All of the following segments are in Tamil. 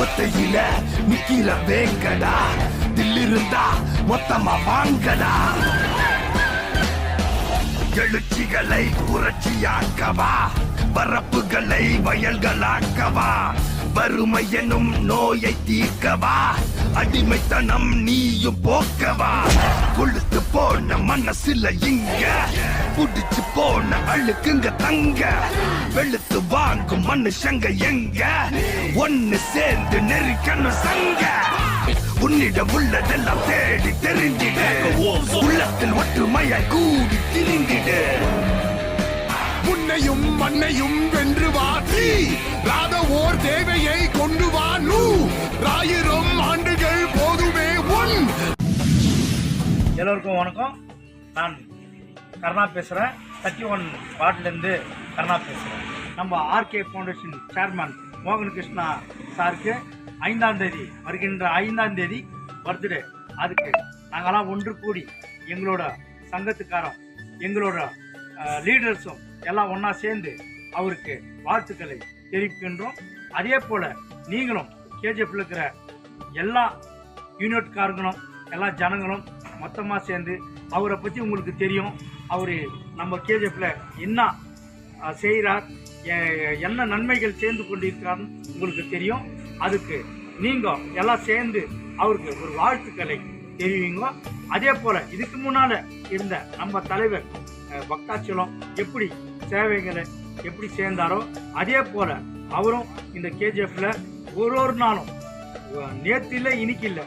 ஒத்தையில நிக்கிற வேங்கடா, தில்லிருந்தா மொத்தமா வாங்கடா. எழுச்சிகளை புரட்சியாக்கவா, பரப்புகளை வயல்களாக்கவா, வறுமை எனும் நோயை தீர்க்கவா, அடிமைத்தனம் நீயும் போக்கவா. கொழுத்து போன மனசுல இங்க புடிச்சு போன அழுக்குங்க தங்க, வெளுத்து வாங்கும் மனுஷங்க எங்க, ஒன்னு சேர்ந்து நெருக்கணும் சங்க. உன்னிடம் உள்ளதெல்லாம் தேடி தெரிஞ்சிடு, உள்ளத்தில் ஒற்றுமையாய் கூடி திரிந்திடு. உன்னையும் மண்ணையும் வென்று வாசி ராத ஓர் தேவையை கொண்டு வா. 1000 ஆண்டுகள் போதுமே உன். எல்லோருக்கும் வணக்கம். நான் கருணா பேசுகிறேன். 31 வார்டிலேருந்து கருணா பேசுகிறேன். நம்ம ஆர்கே ஃபவுண்டேஷன் சேர்மன் மோகன் கிருஷ்ணா சாருக்கு 5ஆம் தேதி வருகின்ற 5ஆம் தேதி பர்த்டே. அதுக்கு நாங்களாம் ஒன்று கூடி எங்களோட சங்கத்துக்காரம் எங்களோட லீடர்ஸும் எல்லாம் ஒன்றா சேர்ந்து அவருக்கு வாழ்த்துக்களை தெரிவிக்கின்றோம். அதே போல் நீங்களும் கேஜிஎஃப்ல இருக்கிற எல்லா யூனிட்காரங்களும் எல்லா ஜனங்களும் மொத்தமாக சேர்ந்து அவரை பற்றி உங்களுக்கு தெரியும். அவர் நம்ம கேஜிஎஃப்ல என்ன செய்கிறார், என்ன நன்மைகள் சேர்ந்து கொண்டிருக்கிறார்னு உங்களுக்கு தெரியும். அதுக்கு நீங்கள் எல்லாம் சேர்ந்து அவருக்கு ஒரு வாழ்த்துக்களை தெரிவிங்க. அதே போல் இதுக்கு முன்னால் இருந்த நம்ம தலைவர் பக்தாச்சலம் எப்படி சேவைகளை எப்படி சேர்ந்தாரோ அதே போல் அவரும் இந்த கேஜிஎஃப்ல ஒரு நாளும் நேற்று இல்லை இன்னைக்கு இல்லை,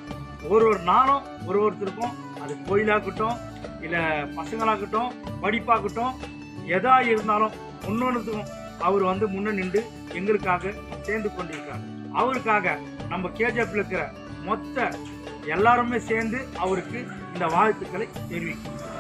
ஒரு நாளும் ஒருத்தருக்கும் அது கோயிலாகட்டும் இல்லை பசங்களாகட்டும் படிப்பாகட்டும் எதா இருந்தாலும் முன்னோனத்துக்கும் அவர் முன்ன நின்று எங்களுக்காக சேர்ந்து கொண்டிருக்கார். அவருக்காக நம்ம கேஜிஎஃப்ல இருக்கிற மொத்த எல்லாருமே சேர்ந்து அவருக்கு இந்த வாழ்த்துக்களை தெரிவிக்கிறோம்.